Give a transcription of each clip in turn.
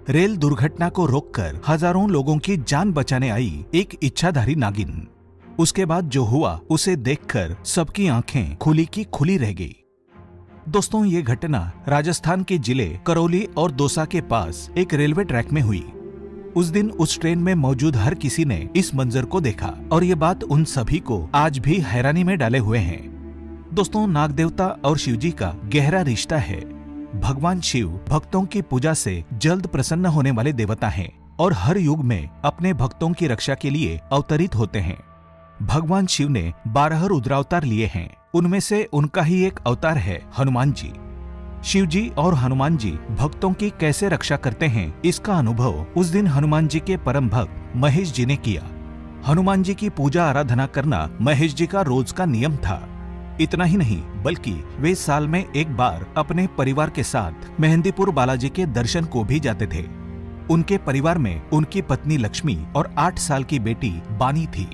Rail दुर्घटना को रोककर हजारों लोगों की जान बचाने आई एक इच्छाधारी नागिन। उसके बाद जो हुआ उसे देखकर सबकी आंखें खुली की खुली रह गई। दोस्तों, ये घटना राजस्थान के जिले करौली और दौसा के पास एक रेलवे ट्रैक में हुई। उस दिन उस ट्रेन में मौजूद हर किसी ने इस मंजर को देखा और ये बात उन सभी को आज भी हैरानी में डाले हुए है। दोस्तों, नाग देवता और शिव जी का गहरा रिश्ता है। भगवान शिव भक्तों की पूजा से जल्द प्रसन्न होने वाले देवता हैं और हर युग में अपने भक्तों की रक्षा के लिए अवतरित होते हैं। भगवान शिव ने 12 रुद्रावतार लिए हैं। उनमें से उनका ही एक अवतार है हनुमान जी। शिव जी और हनुमान जी भक्तों की कैसे रक्षा करते हैं, इसका अनुभव उस दिन हनुमान जी के परम भक्त महेश जी ने किया। हनुमान जी की पूजा आराधना करना महेश जी का रोज का नियम था। इतना ही नहीं, बल्कि वे साल में एक बार अपने परिवार के साथ मेहंदीपुर बालाजी के दर्शन को भी जाते थे। उनके परिवार में उनकी पत्नी लक्ष्मी और 8 साल की बेटी बानी थी।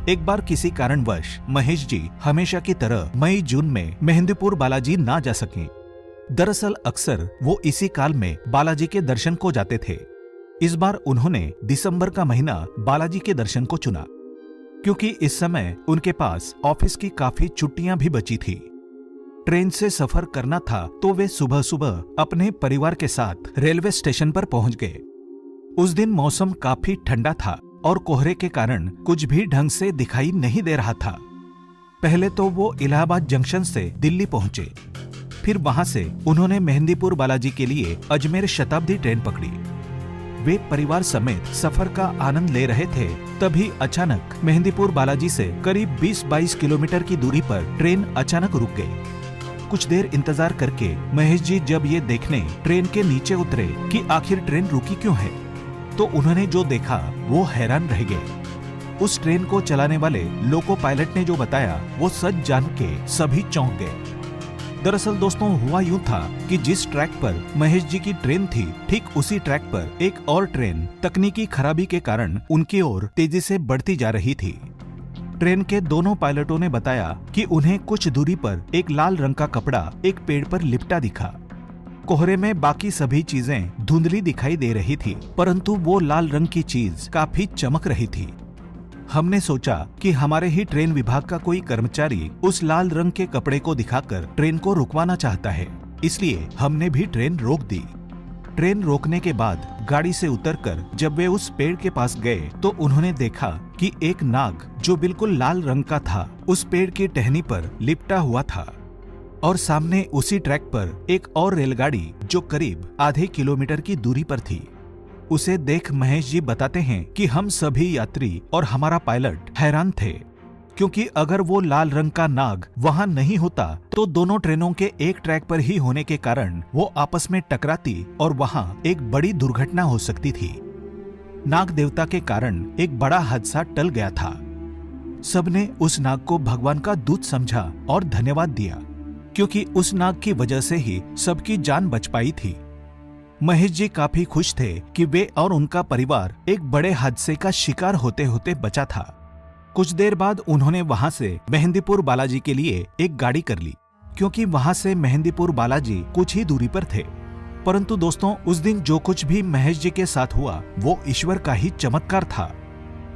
एक बार किसी कारणवश महेश जी हमेशा की तरह मई जून में मेहंदीपुर बालाजी ना जा सके। दरअसल अक्सर वो इसी काल में बालाजी के दर्शन को जाते थे। इस बार उन्होंने दिसंबर का महीना बालाजी के दर्शन को चुना, क्योंकि इस समय उनके पास ऑफिस की काफी छुट्टियां भी बची थी। ट्रेन से सफर करना था तो वे सुबह सुबह अपने परिवार के साथ रेलवे स्टेशन पर पहुंच गए। उस दिन मौसम काफी ठंडा था और कोहरे के कारण कुछ भी ढंग से दिखाई नहीं दे रहा था। पहले तो वो इलाहाबाद जंक्शन से दिल्ली पहुंचे, फिर वहां से उन्होंने मेहंदीपुर बालाजी के लिए अजमेर शताब्दी ट्रेन पकड़ी। वे परिवार समेत सफर का आनंद ले रहे थे, तभी अचानक मेहंदीपुर बालाजी से करीब 20-22 किलोमीटर की दूरी पर ट्रेन अचानक रुक गई। कुछ देर इंतजार करके महेश जी जब ये देखने ट्रेन के नीचे उतरे कि आखिर ट्रेन रुकी क्यों है, तो उन्होंने जो देखा वो हैरान रह गए। उस ट्रेन को चलाने वाले लोको पायलट ने जो बताया वो सच जान के सभी चौंक गए। दरअसल दोस्तों, हुआ यूं था कि जिस ट्रैक पर महेश जी की ट्रेन थी, ठीक उसी ट्रैक पर एक और ट्रेन तकनीकी खराबी के कारण उनकी ओर तेजी से बढ़ती जा रही थी। ट्रेन के दोनों पायलटों ने बताया कि उन्हें कुछ दूरी पर एक लाल रंग का कपड़ा एक पेड़ पर लिपटा दिखा। कोहरे में बाकी सभी चीजें धुंधली दिखाई दे रही थी, परंतु वो लाल रंग की चीज काफी चमक रही थी। हमने सोचा कि हमारे ही ट्रेन विभाग का कोई कर्मचारी उस लाल रंग के कपड़े को दिखाकर ट्रेन को रुकवाना चाहता है, इसलिए हमने भी ट्रेन रोक दी। ट्रेन रोकने के बाद गाड़ी से उतरकर जब वे उस पेड़ के पास गए तो उन्होंने देखा कि एक नाग जो बिल्कुल लाल रंग का था उस पेड़ की टहनी पर लिपटा हुआ था और सामने उसी ट्रैक पर एक और रेलगाड़ी जो करीब आधे किलोमीटर की दूरी पर थी। उसे देख महेश जी बताते हैं कि हम सभी यात्री और हमारा पायलट हैरान थे, क्योंकि अगर वो लाल रंग का नाग वहां नहीं होता तो दोनों ट्रेनों के एक ट्रैक पर ही होने के कारण वो आपस में टकराती और वहां एक बड़ी दुर्घटना हो सकती थी। नाग देवता के कारण एक बड़ा हादसा टल गया था। सबने उस नाग को भगवान का दूत समझा और धन्यवाद दिया, क्योंकि उस नाग की वजह से ही सबकी जान बच पाई थी। महेश जी काफी खुश थे कि वे और उनका परिवार एक बड़े हादसे का शिकार होते होते बचा था। कुछ देर बाद उन्होंने वहां से मेहंदीपुर बालाजी के लिए एक गाड़ी कर ली, क्योंकि वहां से मेहंदीपुर बालाजी कुछ ही दूरी पर थे। परंतु दोस्तों, उस दिन जो कुछ भी महेश जी के साथ हुआ वो ईश्वर का ही चमत्कार था।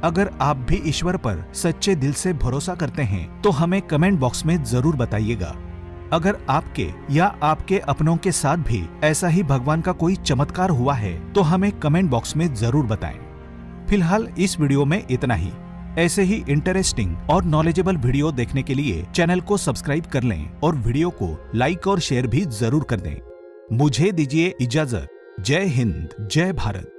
अगर आप भी ईश्वर पर सच्चे दिल से भरोसा करते हैं तो हमें कमेंट बॉक्स में जरूर बताइएगा। अगर आपके या आपके अपनों के साथ भी ऐसा ही भगवान का कोई चमत्कार हुआ है तो हमें कमेंट बॉक्स में जरूर बताएं। फिलहाल इस वीडियो में इतना ही। ऐसे ही इंटरेस्टिंग और नॉलेजेबल वीडियो देखने के लिए चैनल को सब्सक्राइब कर लें और वीडियो को लाइक और शेयर भी जरूर कर दें। मुझे दीजिए इजाजत। जय हिंद, जय भारत।